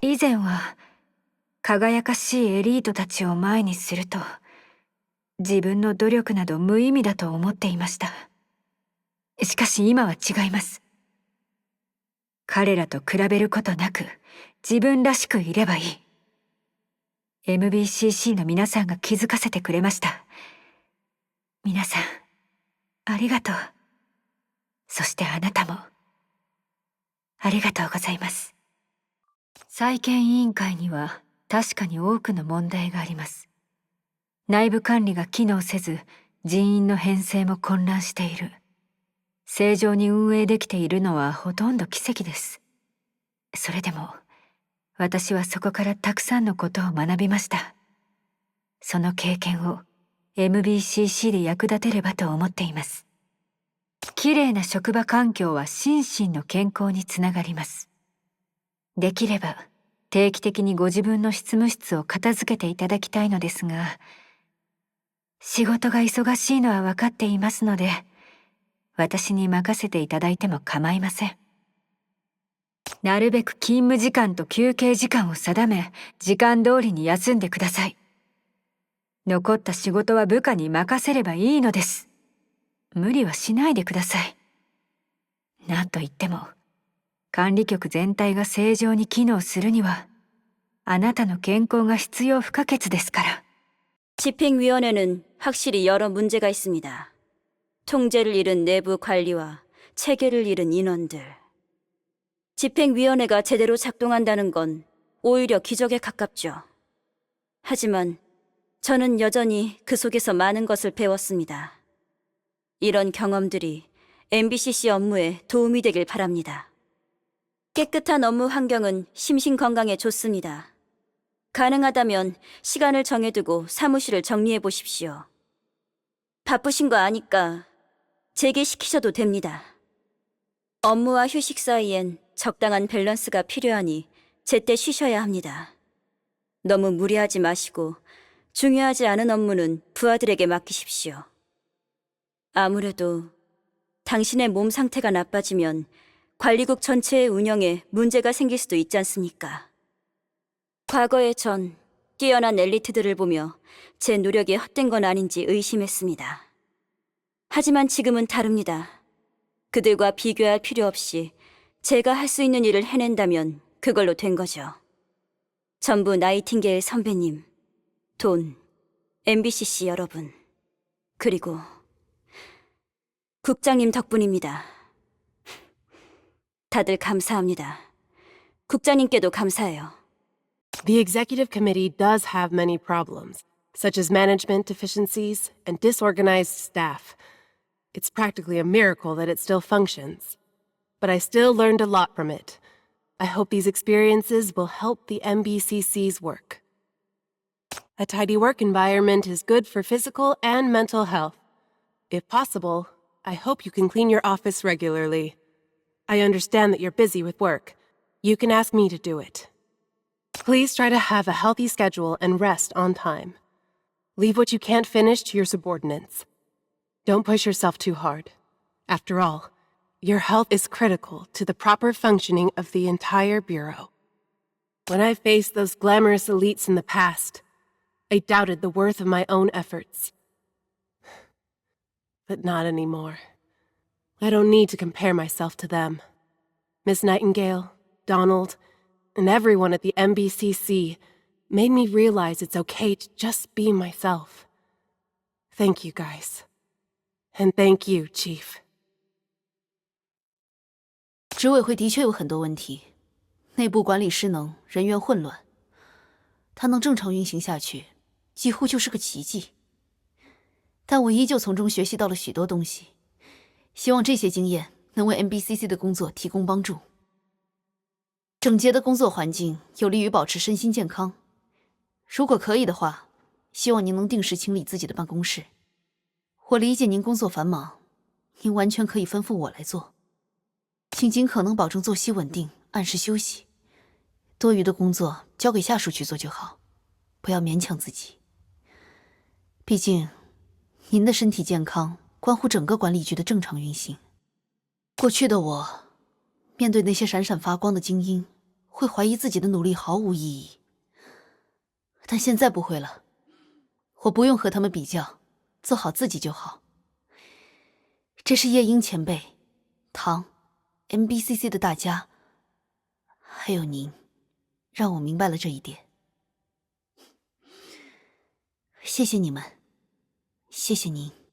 以前は輝かしいエリートたちを前にすると、自分の努力など無意味だと思っていました。しかし今は違います。彼らと比べることなく自分らしくいればいい。MBCC の皆さんが気づかせてくれました。皆さん、ありがとう。そしてあなたも、ありがとうございます。再建委員会には確かに多くの問題があります。内部管理が機能せず、人員の編成も混乱している。正常に運営できているのはほとんど奇跡です。それでも、私はそこからたくさんのことを学びました。その経験を MBCC で役立てればと思っています。きれいな職場環境は心身の健康につながります。できれば定期的にご自分の執務室を片付けていただきたいのですが、仕事が忙しいのは分かっていますので、私に任せていただいても構いません。なるべく勤務時間と休憩時間を定め、時間通りに休んでください。残った仕事は部下に任せればいいのです。無理はしないでください。なんといっても、管理局全体が正常に機能するには、あなたの健康が必要不可欠ですから。 집행위원회는 확실히 여러 문제가 있습니다. 통제를 잃은 내부 관리와 체계를 잃은 인원들. 집행위원회가 제대로 작동한다는 건 오히려 기적에 가깝죠. 하지만 저는 여전히 그 속에서 많은 것을 배웠습니다. 이런 경험들이 MBCC 업무에 도움이 되길 바랍니다. 깨끗한 업무 환경은 심신 건강에 좋습니다. 가능하다면 시간을 정해두고 사무실을 정리해 보십시오. 바쁘신 거 아니까 재개시키셔도 됩니다. 업무와 휴식 사이엔 적당한 밸런스가 필요하니 제때 쉬셔야 합니다. 너무 무리하지 마시고 중요하지 않은 업무는 부하들에게 맡기십시오. 아무래도 당신의 몸 상태가 나빠지면 관리국 전체의 운영에 문제가 생길 수도 있지 않습니까? 과거에 전 뛰어난 엘리트들을 보며 제 노력이 헛된 건 아닌지 의심했습니다. 하지만 지금은 다릅니다. 그들과 비교할 필요 없이 제가 할 수 있는 일을 해낸다면 그걸로 된 거죠. 전부 나이팅게일 선배님, 돈, MBCC 여러분, 그리고 국장님 덕분입니다. 다들 감사합니다. 국장님께도 감사해요. The executive committee does have many problems, such as management deficiencies and disorganized staff. It's practically a miracle that it still functions. But I still learned a lot from it. I hope these experiences will help the MBCC's work. A tidy work environment is good for physical and mental health. If possible, I hope you can clean your office regularly. I understand that you're busy with work. You can ask me to do it. Please try to have a healthy schedule and rest on time. Leave what you can't finish to your subordinates. Don't push yourself too hard. After all, your health is critical to the proper functioning of the entire Bureau. When I faced those glamorous elites in the past, I doubted the worth of my own efforts. But not anymore. I don't need to compare myself to them. Miss Nightingale, Donald, and everyone at the MBCC made me realize it's okay to just be myself. Thank you, guys. And thank you, Chief. 执委会的确有很多问题，内部管理失能，人员混乱。它能正常运行下去，几乎就是个奇迹。但我依旧从中学习到了许多东西，希望这些经验能为 MBCC 的工作提供帮助。整洁的工作环境有利于保持身心健康。如果可以的话，希望您能定时清理自己的办公室。我理解您工作繁忙，您完全可以吩咐我来做。请尽可能保证作息稳定，按时休息。多余的工作交给下属去做就好，不要勉强自己。毕竟，您的身体健康关乎整个管理局的正常运行。过去的我，面对那些闪闪发光的精英，会怀疑自己的努力毫无意义。但现在不会了，我不用和他们比较，做好自己就好。这是夜莺前辈、唐、MBCC 的大家，还有您，让我明白了这一点。谢谢你们，谢谢您。